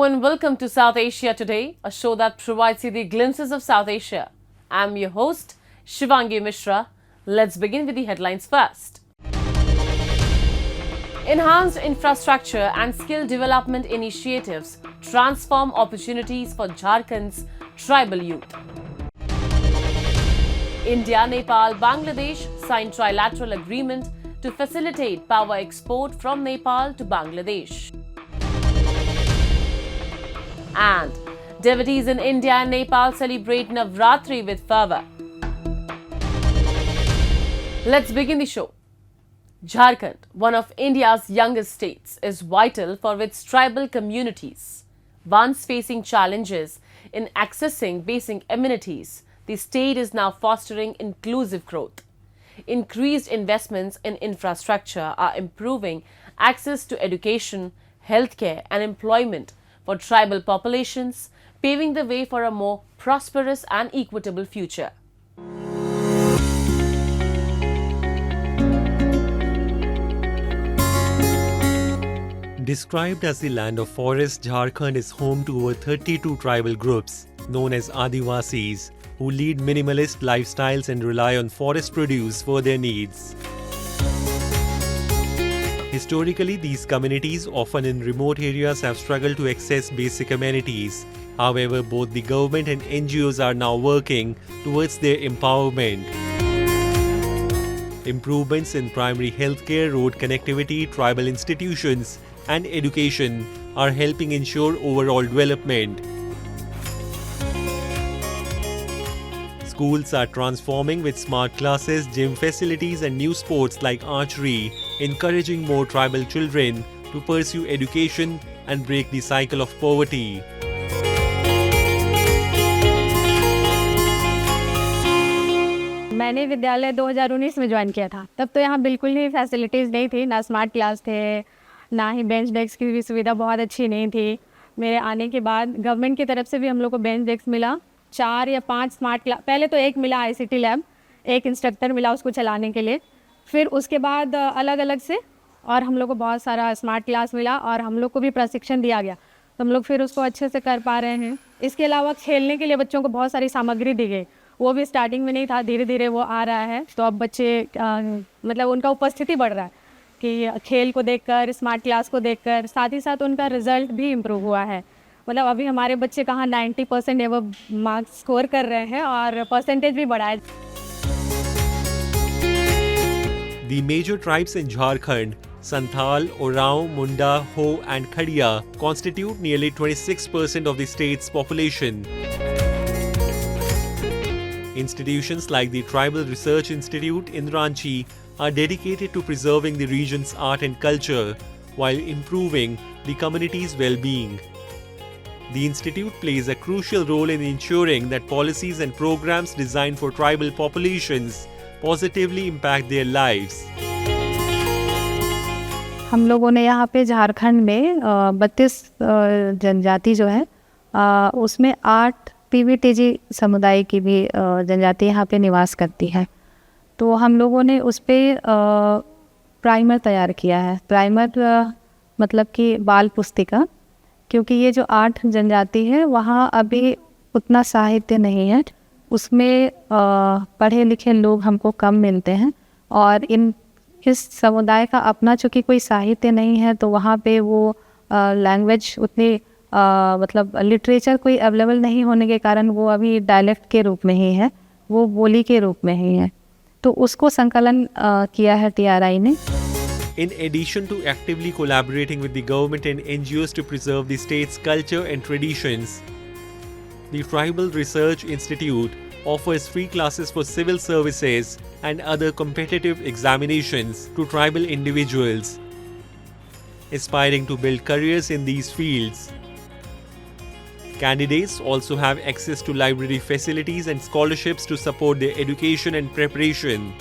Hello and welcome to South Asia Today, a show that provides you the glimpses of South Asia. I'm your host, Shivangi Mishra. Let's begin with the headlines first. Enhanced infrastructure and skill development initiatives transform opportunities for Jharkhand's tribal youth. India, Nepal, Bangladesh signed trilateral agreement to facilitate power export from Nepal to Bangladesh. And devotees in India and Nepal celebrate Navratri with fervour. Let's begin the show. Jharkhand, one of India's youngest states, is vital for its tribal communities. Once facing challenges in accessing basic amenities, the state is now fostering inclusive growth. Increased investments in infrastructure are improving access to education, healthcare, and employment for tribal populations, paving the way for a more prosperous and equitable future. Described as the land of forests, Jharkhand is home to over 32 tribal groups, known as Adivasis, who lead minimalist lifestyles and rely on forest produce for their needs. Historically, these communities, often in remote areas, have struggled to access basic amenities. However, both the government and NGOs are now working towards their empowerment. Improvements in primary healthcare, road connectivity, tribal institutions, and education are helping ensure overall development. Schools are transforming with smart classes, gym facilities, and new sports like archery, encouraging more tribal children to pursue education and break the cycle of poverty. मैंने विद्यालय 2019 में join किया था। तब तो यहाँ बिल्कुल ही facilities नहीं थी, ना स्मार्ट क्लास थे, ना ही बेंच डेस्क की भी सुविधा बहुत अच्छी नहीं थी। मेरे आने के बाद गवर्नमेंट की तरफ से भी हम लोग को बेंच डेस्क मिला, 4 या 5 स्मार्ट क्लास, पहले तो एक मिला ICT लैब, एक इंस्ट्रक्टर मिला उसको चलाने के लिए, फिर उसके बाद अलग अलग से और हम लोग को बहुत सारा स्मार्ट क्लास मिला और हम लोग को भी प्रशिक्षण दिया गया, तो हम लोग फिर उसको अच्छे से कर पा रहे हैं। इसके अलावा खेलने के लिए बच्चों को बहुत सारी सामग्री दी गई, वो भी स्टार्टिंग में नहीं था, धीरे धीरे वो आ रहा है। तो अब बच्चे मतलब उनका उपस्थिति बढ़ रहा है कि खेल को देखकर, स्मार्ट क्लास को देखकर, साथ ही साथ उनका रिजल्ट भी इम्प्रूव हुआ है। मतलब अभी हमारे बच्चे कहाँ 90% एवं मार्क्स स्कोर कर रहे हैं और परसेंटेज भी बढ़ा है। The major tribes in Jharkhand, Santhal, Oraon, Munda, Ho, and Khadiya, constitute nearly 26% of the state's population. Institutions like the Tribal Research Institute in Ranchi are dedicated to preserving the region's art and culture while improving the community's well-being. The institute plays a crucial role in ensuring that policies and programs designed for tribal populations positively impact their lives. हम लोगों ने यहाँ पे झारखंड में 32 जनजाति जो है उसमें 8 PVTG समुदाय की भी जनजाति यहाँ पे निवास करती है। तो हम लोगों ने उस पर प्राइमर तैयार किया है। प्राइमर मतलब कि बाल पुस्तिका, क्योंकि ये जो 8 जनजाति है वहाँ अभी उतना साहित्य नहीं है, उसमें पढ़े लिखे लोग हमको कम मिलते हैं और इस समुदाय का अपना चूँकि कोई साहित्य नहीं है तो वहाँ पे वो लैंग्वेज उतनी मतलब लिटरेचर कोई अवेलेबल नहीं होने के कारण वो अभी डायलेक्ट के रूप में ही है, वो बोली के रूप में ही है, तो उसको संकलन किया है TRI ने। In addition to actively collaborating with the government and NGOs to preserve the state's culture and traditions, the Tribal Research Institute offers free classes for civil services and other competitive examinations to tribal individuals aspiring to build careers in these fields. Candidates also have access to library facilities and scholarships to support their education and preparation.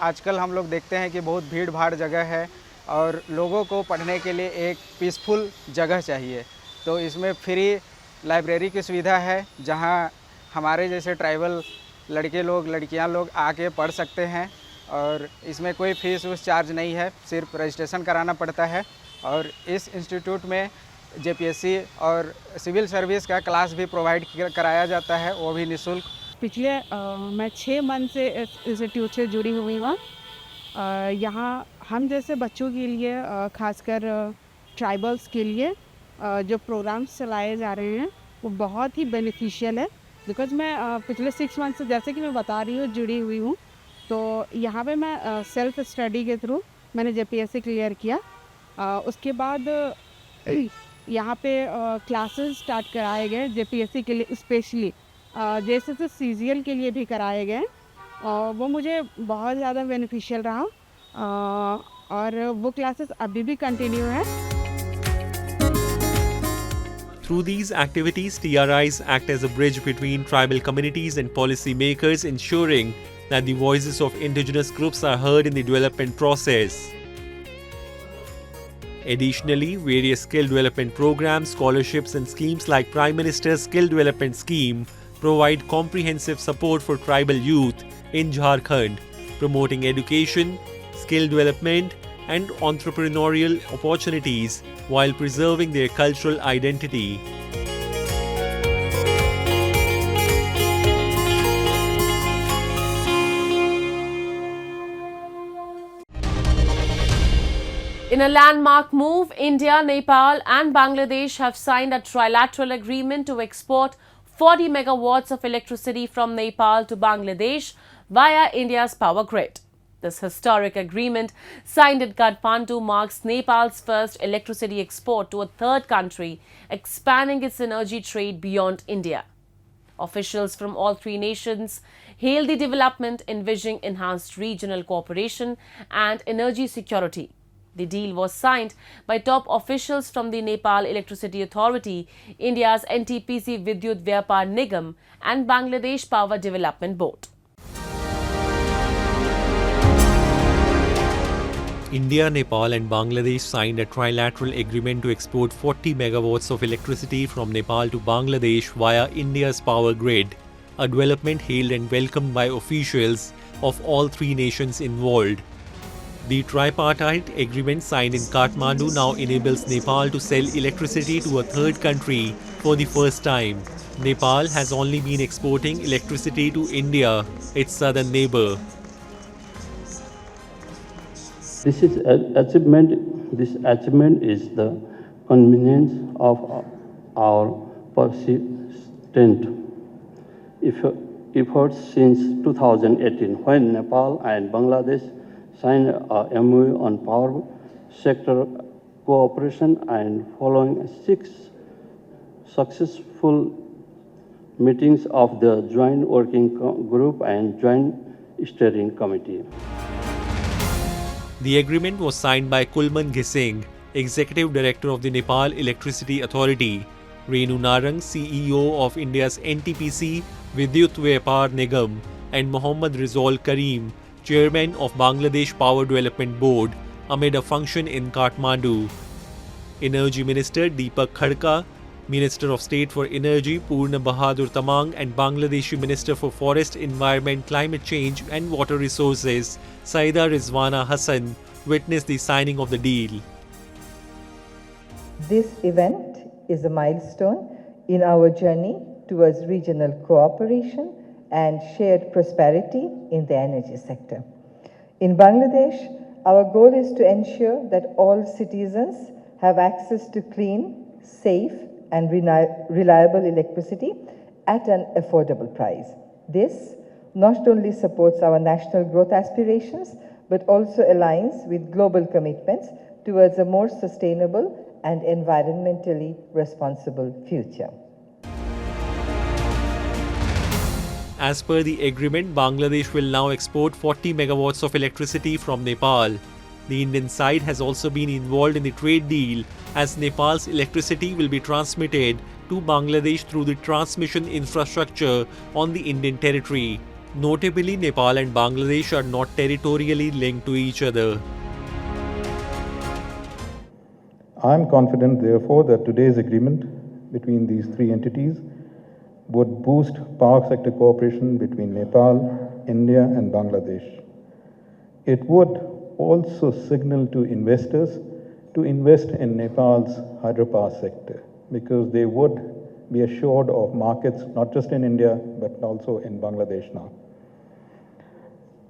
आजकल हम लोग देखते हैं कि बहुत भीड़ भाड़ जगह है और लोगों को पढ़ने के लिए एक पीसफुल जगह चाहिए, तो इसमें फ्री लाइब्रेरी की सुविधा है जहां हमारे जैसे ट्राइबल लड़के लोग लड़कियां लोग आके पढ़ सकते हैं और इसमें कोई फीस उस चार्ज नहीं है, सिर्फ रजिस्ट्रेशन कराना पड़ता है। और इस इंस्टीट्यूट में जेपीएससी और सिविल सर्विस का क्लास भी प्रोवाइड कराया जाता है, वो भी निःशुल्क। पिछले मैं 6 मंथ से इस इंस्टीट्यूट से जुड़ी हुई हूँ। यहाँ हम जैसे बच्चों के लिए खासकर ट्राइबल्स के लिए जो प्रोग्राम्स चलाए जा रहे हैं वो बहुत ही बेनिफिशियल है। बिकॉज़ मैं पिछले 6 मंथ से, जैसे कि मैं बता रही हूँ, जुड़ी हुई हूँ। तो यहाँ पे मैं सेल्फ स्टडी के थ्रू मैंने जेपीएससी क्लियर किया। उसके बाद यहाँ पे क्लासेस स्टार्ट कराए गए जेपीएससी के लिए स्पेशली, जैसे सीजीएल के लिए भी कराए गए। वो मुझे बहुत ज़्यादा बेनिफिशियल रहा। और वो क्लासेस अभी भी कंटिन्यू है। Through these activities, TRIs act as a bridge between tribal communities and policymakers, ensuring that the voices of indigenous groups are heard in the development process. Additionally, various skill development programs, scholarships, and schemes like Prime Minister's Skill Development Scheme provide comprehensive support for tribal youth in Jharkhand, promoting education, skill development, and entrepreneurial opportunities while preserving their cultural identity. In a landmark move, India, Nepal and Bangladesh have signed a trilateral agreement to export 40 megawatts of electricity from Nepal to Bangladesh via India's power grid. This historic agreement, signed in Kathmandu, marks Nepal's first electricity export to a third country, expanding its energy trade beyond India. Officials from all three nations hailed the development, envisioning enhanced regional cooperation and energy security. The deal was signed by top officials from the Nepal Electricity Authority, India's NTPC Vidyut Vyapar Nigam and Bangladesh Power Development Board. India, Nepal and Bangladesh signed a trilateral agreement to export 40 megawatts of electricity from Nepal to Bangladesh via India's power grid, a development hailed and welcomed by officials of all three nations involved. The tripartite agreement signed in Kathmandu now enables Nepal to sell electricity to a third country for the first time. Nepal has only been exporting electricity to India, its southern neighbor. This achievement is the convenience of our persistent efforts since 2018, when Nepal and Bangladesh signed a MOU on power sector cooperation, and following 6 successful meetings of the Joint Working Group and Joint Steering Committee. The agreement was signed by Kulman Ghising, Executive Director of the Nepal Electricity Authority, Renu Narang, CEO of India's NTPC Vidyut Vyapar Nigam, and Mohammad Rizal Karim, Chairman of Bangladesh Power Development Board, amid a function in Kathmandu. Energy Minister Deepak Khadka, Minister of State for Energy Purna Bahadur Tamang and Bangladeshi Minister for Forest, Environment, Climate Change and Water Resources Saida Rizwana Hassan witnessed the signing of the deal. This event is a milestone in our journey towards regional cooperation and shared prosperity in the energy sector. In Bangladesh, our goal is to ensure that all citizens have access to clean, safe, and reliable electricity at an affordable price. This not only supports our national growth aspirations, but also aligns with global commitments towards a more sustainable and environmentally responsible future. As per the agreement, Bangladesh will now export 40 megawatts of electricity from Nepal. The Indian side has also been involved in the trade deal, as Nepal's electricity will be transmitted to Bangladesh through the transmission infrastructure on the Indian territory. Notably, Nepal and Bangladesh are not territorially linked to each other. I am confident, therefore, that today's agreement between these three entities would boost power sector cooperation between Nepal, India and Bangladesh. It would also signal to investors to invest in Nepal's hydropower sector because they would be assured of markets not just in India but also in Bangladesh now.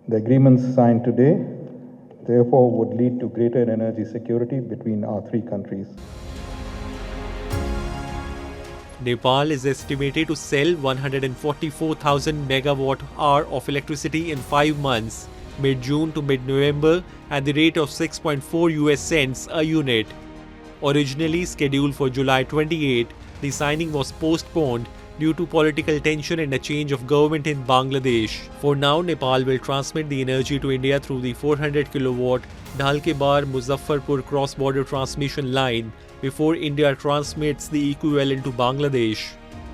The agreements signed today, therefore, would lead to greater energy security between our three countries. Nepal is estimated to sell 144,000 megawatt hour of electricity in 5 months, mid-June to mid-November, at the rate of 6.4 US cents a unit. Originally scheduled for July 28, the signing was postponed due to political tension and a change of government in Bangladesh. For now, Nepal will transmit the energy to India through the 400 kilowatt Dhalkebar-Muzaffarpur cross-border transmission line before India transmits the equivalent to Bangladesh.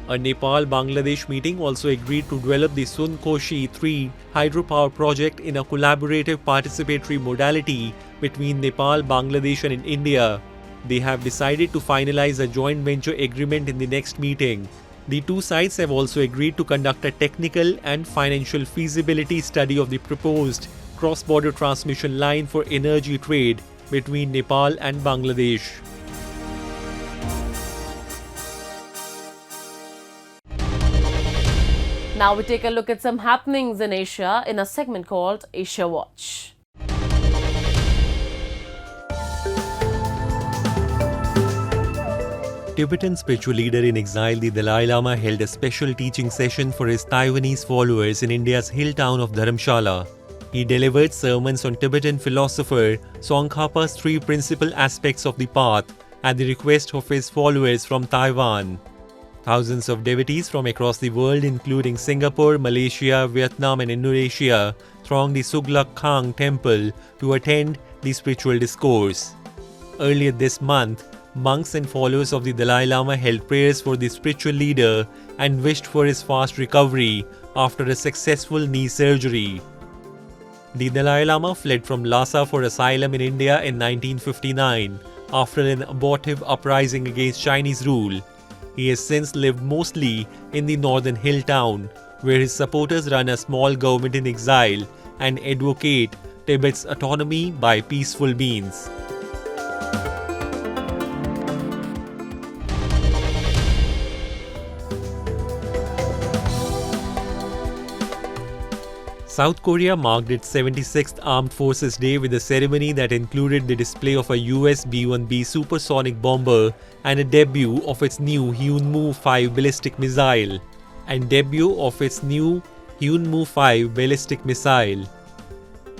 A Nepal-Bangladesh meeting also agreed to develop the Sunkoshi 3 hydropower project in a collaborative participatory modality between Nepal, Bangladesh and India. They have decided to finalize a joint venture agreement in the next meeting. The two sides have also agreed to conduct a technical and financial feasibility study of the proposed cross-border transmission line for energy trade between Nepal and Bangladesh. Now we take a look at some happenings in Asia in a segment called Asia Watch. Tibetan spiritual leader in exile, the Dalai Lama held a special teaching session for his Taiwanese followers in India's hill town of Dharamshala. He delivered sermons on Tibetan philosopher Tsongkhapa's 3 principal aspects of the path at the request of his followers from Taiwan. Thousands of devotees from across the world, including Singapore, Malaysia, Vietnam and Indonesia, thronged the Suglak Khang temple to attend the spiritual discourse. Earlier this month, monks and followers of the Dalai Lama held prayers for the spiritual leader and wished for his fast recovery after a successful knee surgery. The Dalai Lama fled from Lhasa for asylum in India in 1959 after an abortive uprising against Chinese rule. He has since lived mostly in the northern hill town, where his supporters run a small government in exile and advocate Tibet's autonomy by peaceful means. South Korea marked its 76th Armed Forces Day with a ceremony that included the display of a US B-1B supersonic bomber and a debut of its new Hyunmoo-5 ballistic missile.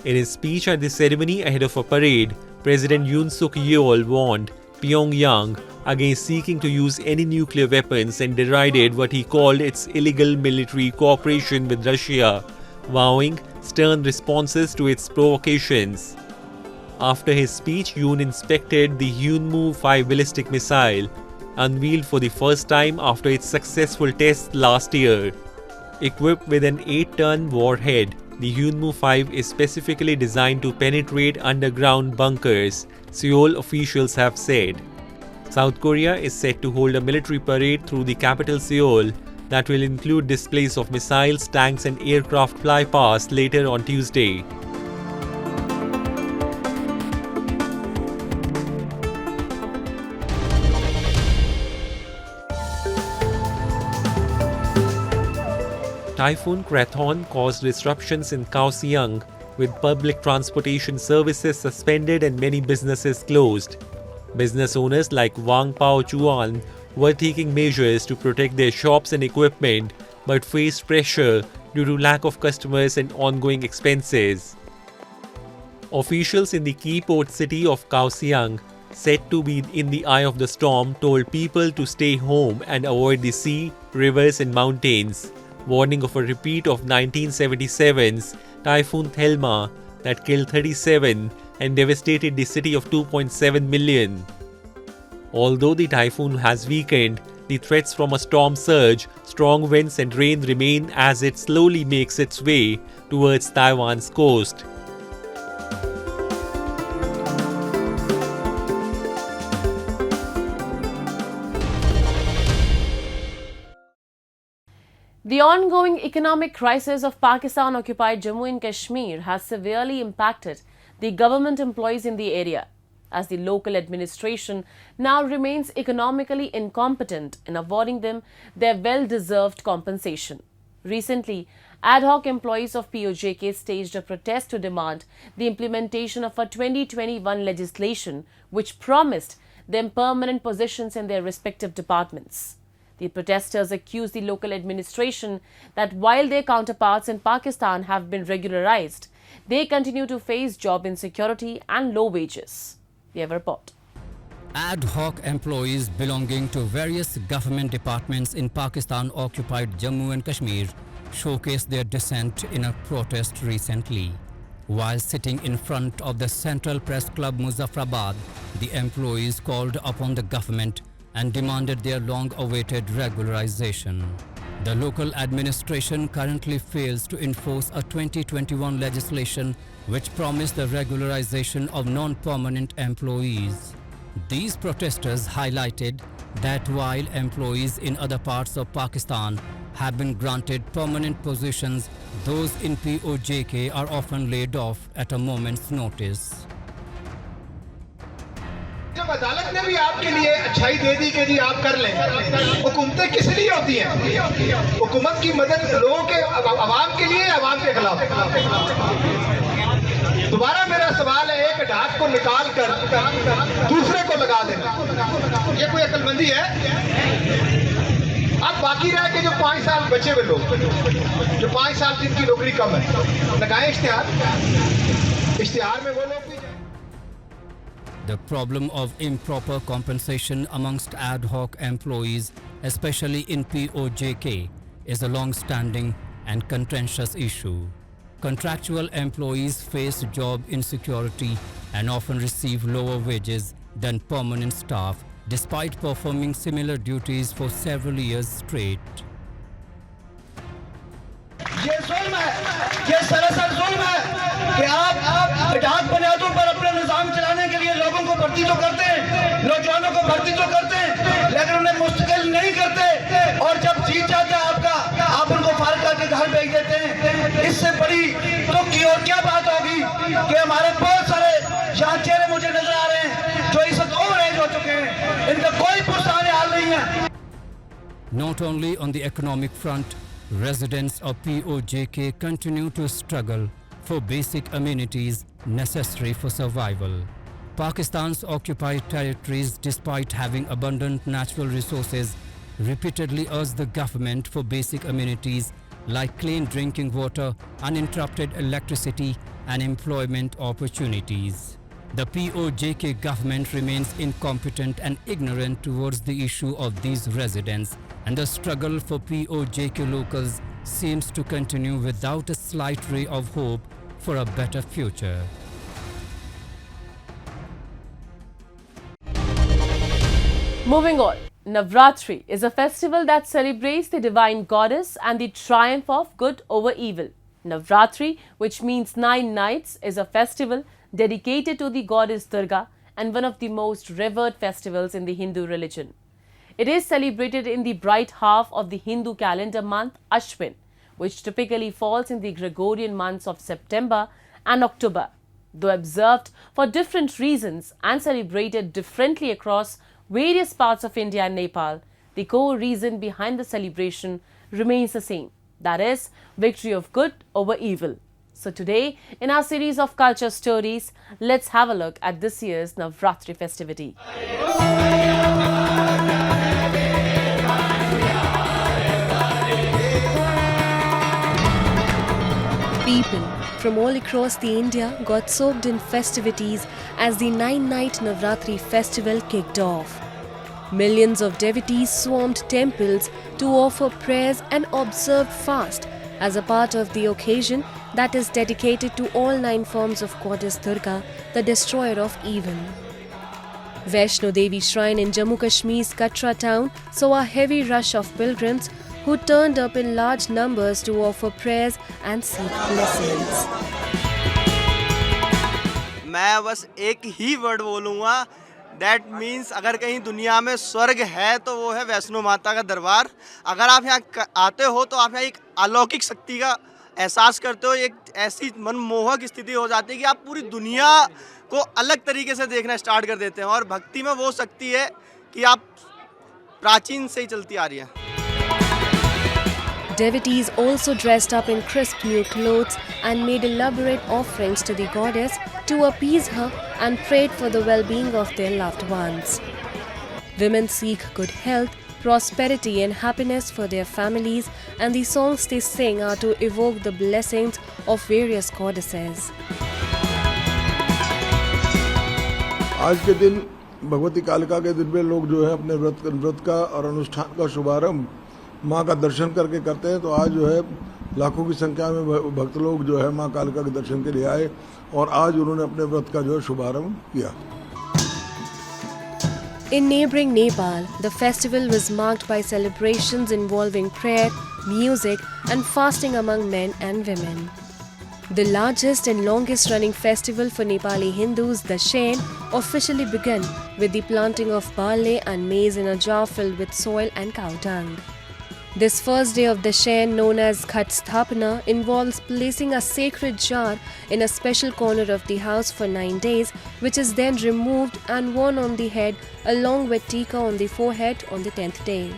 In his speech at the ceremony ahead of a parade, President Yoon Suk-yeol warned Pyongyang against seeking to use any nuclear weapons and derided what he called its illegal military cooperation with Russia, vowing stern responses to its provocations. After his speech, Yoon inspected the Hyunmoo-5 ballistic missile, unveiled for the first time after its successful test last year. Equipped with an 8-ton warhead, the Hyunmoo-5 is specifically designed to penetrate underground bunkers, Seoul officials have said. South Korea is set to hold a military parade through the capital Seoul that will include displays of missiles, tanks and aircraft flypast later on Tuesday. Typhoon Krathon caused disruptions in Kaohsiung, with public transportation services suspended and many businesses closed. Business owners like Wang Pao Chuan were taking measures to protect their shops and equipment, but faced pressure due to lack of customers and ongoing expenses. Officials in the key port city of Kaohsiung, said to be in the eye of the storm, told people to stay home and avoid the sea, rivers and mountains, warning of a repeat of 1977's Typhoon Thelma that killed 37 and devastated the city of 2.7 million. Although the typhoon has weakened, the threats from a storm surge, strong winds and rain remain as it slowly makes its way towards Taiwan's coast. The ongoing economic crisis of Pakistan-occupied Jammu and Kashmir has severely impacted the government employees in the area, as the local administration now remains economically incompetent in awarding them their well-deserved compensation. Recently, ad hoc employees of PoJK staged a protest to demand the implementation of a 2021 legislation which promised them permanent positions in their respective departments. The protesters accused the local administration that while their counterparts in Pakistan have been regularized, they continue to face job insecurity and low wages. We have a report. Ad hoc employees belonging to various government departments in Pakistan-occupied Jammu and Kashmir showcased their dissent in a protest recently. While sitting in front of the Central Press Club Muzaffarabad, the employees called upon the government and demanded their long-awaited regularization. The local administration currently fails to enforce a 2021 legislation which promised the regularization of non-permanent employees. These protesters highlighted that while employees in other parts of Pakistan have been granted permanent positions, those in PoJK are often laid off at a moment's notice. जब अदालत ने भी आपके लिए अच्छाई दे दी कि जी आप कर लें, हुकूमतें किस लिए होती हैं? हुकूमत की मदद लोगों के अवाम के लिए, अवाम के खिलाफ। दोबारा मेरा सवाल है, एक डाक को निकाल कर दूसरे को लगा देना, ये कोई अक्लमंदी है? अब बाकी रह के जो 5 साल बचे हुए लोग, जो 5 साल जिनकी नौकरी कम है, लगाए इश्तिहार में वो लोग भी। The problem of improper compensation amongst ad hoc employees, especially in PoJK, is a long-standing and contentious issue. Contractual employees face job insecurity and often receive lower wages than permanent staff, despite performing similar duties for several years straight. ये जुल्म है, ये सरासर जुल्म है कि आप डाक बुनियादों पर अपना निजाम चलाने के लिए लोगों को भर्ती तो करते हैं, नौजवानों को भर्ती तो करते हैं, लेकिन उन्हें मुस्तकिल नहीं करते, और जब जीत जाता है आपका, आप उनको फारिग करके घर भेज देते हैं। इससे बड़ी तो की और क्या बात होगी कि हमारे बहुत सारे यहाँ चेहरे मुझे नजर आ रहे हैं जो इस वक्त ओवर एज हो चुके हैं, इनका कोई पुरसाने हाल नहीं है। Not only on the economic front, residents of PoJK continue to struggle for basic amenities necessary for survival. Pakistan's occupied territories, despite having abundant natural resources, repeatedly urge the government for basic amenities like clean drinking water, uninterrupted electricity, and employment opportunities. The PoJK government remains incompetent and ignorant towards the issue of these residents, and the struggle for PoJK locals seems to continue without a slight ray of hope for a better future. Moving on, Navratri is a festival that celebrates the divine goddess and the triumph of good over evil. Navratri, which means 9 nights, is a festival dedicated to the goddess Durga and one of the most revered festivals in the Hindu religion. It is celebrated in the bright half of the Hindu calendar month Ashwin, which typically falls in the Gregorian months of September and October. Though observed for different reasons and celebrated differently across various parts of India and Nepal, the core reason behind the celebration remains the same, that is, victory of good over evil. So today, in our series of culture stories, let's have a look at this year's Navratri festivity. People from all across the India got soaked in festivities as the 9-night Navratri festival kicked off. Millions of devotees swarmed temples to offer prayers and observe fast as a part of the occasion that is dedicated to all 9 forms of goddess Durga, the destroyer of evil. Vaishno Devi Shrine in Jammu Kashmir's Katra town saw a heavy rush of pilgrims who turned up in large numbers to offer prayers and seek blessings. मैं बस एक ही word बोलूँगा, that means अगर कहीं दुनिया में स्वर्ग है तो वो है वैष्णो माता का दरबार। अगर आप यहाँ आते हो तो आप यहाँ एक अलौकिक शक्ति का एहसास करते हो। एक ऐसी मनमोहक स्थिति हो जाती है कि आप पूरी दुनिया को अलग तरीके से देखना स्टार्ट कर देते हैं। और भक्ति में वो शक्ति है कि आप प्राचीन से ही चलती आ रही है। Devotees also dressed up in crisp new clothes and made elaborate offerings to the goddess to appease her and prayed for the well-being of their loved ones. Women seek good health, prosperity and happiness for their families, and the songs they sing are to evoke the blessings of various goddesses. आज के दिन भगवती कालिका के दिन में लोग जो है अपने व्रत का और अनुष्ठान का शुभारंभ माँ का दर्शन करके करते हैं। तो आज जो है लाखों की संख्या में भक्त लोग जो है माँ कालिका के दर्शन के लिए आए और आज उन्होंने अपने व्रत का जो है शुभारंभ किया। In neighboring Nepal, the festival was marked by celebrations involving prayer, music and fasting among men and women. The largest and longest running festival for Nepali Hindus, the Dashain, officially began with the planting of barley and maize in a jar filled with soil and cow dung. This first day of the Dashain, known as Ghat Sthapana, involves placing a sacred jar in a special corner of the house for 9 days, which is then removed and worn on the head along with tika on the forehead on the 10th day.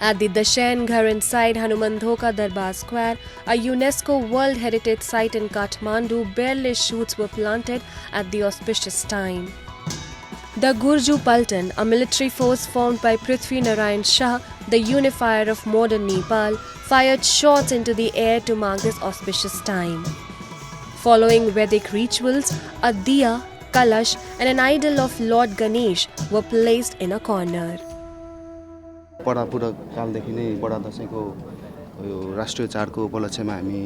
At the Dashain Ghar inside Hanumandhoka Darbar Square, a UNESCO World Heritage Site in Kathmandu, barley shoots were planted at the auspicious time. The Gurju Paltan, a military force formed by Prithvi Narayan Shah, the unifier of modern Nepal, fired shots into the air to mark this auspicious time. Following Vedic rituals, a diya, kalash and an idol of Lord Ganesh were placed in a corner. कालदेखि नै बडा दशैंको यो राष्ट्रिय चाडको उपलक्ष्यमा हामी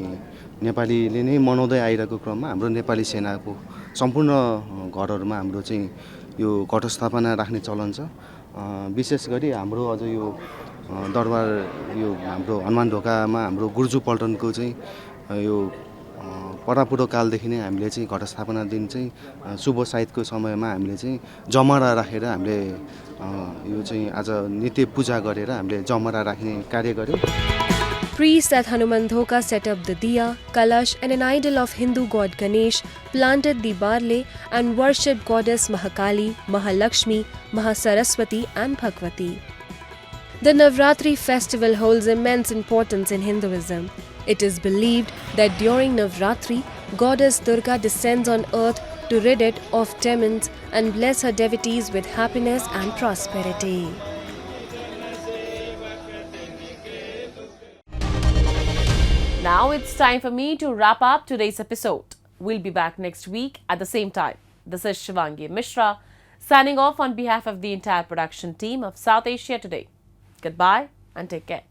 नेपालीले नै मनाउँदै आइरहेको क्रममा हाम्रो नेपाली सेनाको सम्पूर्ण घरहरुमा हाम्रो चाहिँ यो घटस्थापना राख्ने चलन छ। विशेष गरी हाम्रो अझ यो दरबार यो हाम्रो हनुमान ढोकामा हाम्रो गुर्जु पल्टनको चाहिँ यो परापुरो कालदेखि नै हामीले चाहिँ घटस्थापना दिन चाहिँ शुभ साहित्यको समयमा हामीले चाहिँ जमरा राखेर हामीले यो चाहिँ आज नित्य पूजा गरेर हामीले जमरा राख्ने कार्य गर्यौं। Priests at Hanumandhoka set up the diya, kalash and an idol of Hindu god Ganesh, planted the barley and worshipped goddess Mahakali, Mahalakshmi, Mahasaraswati and Bhagwati. The Navratri festival holds immense importance in Hinduism. It is believed that during Navratri, goddess Durga descends on earth to rid it of demons and bless her devotees with happiness and prosperity. Now it's time for me to wrap up today's episode. We'll be back next week at the same time. This is Shivangi Mishra, signing off on behalf of the entire production team of South Asia Today. Goodbye and take care.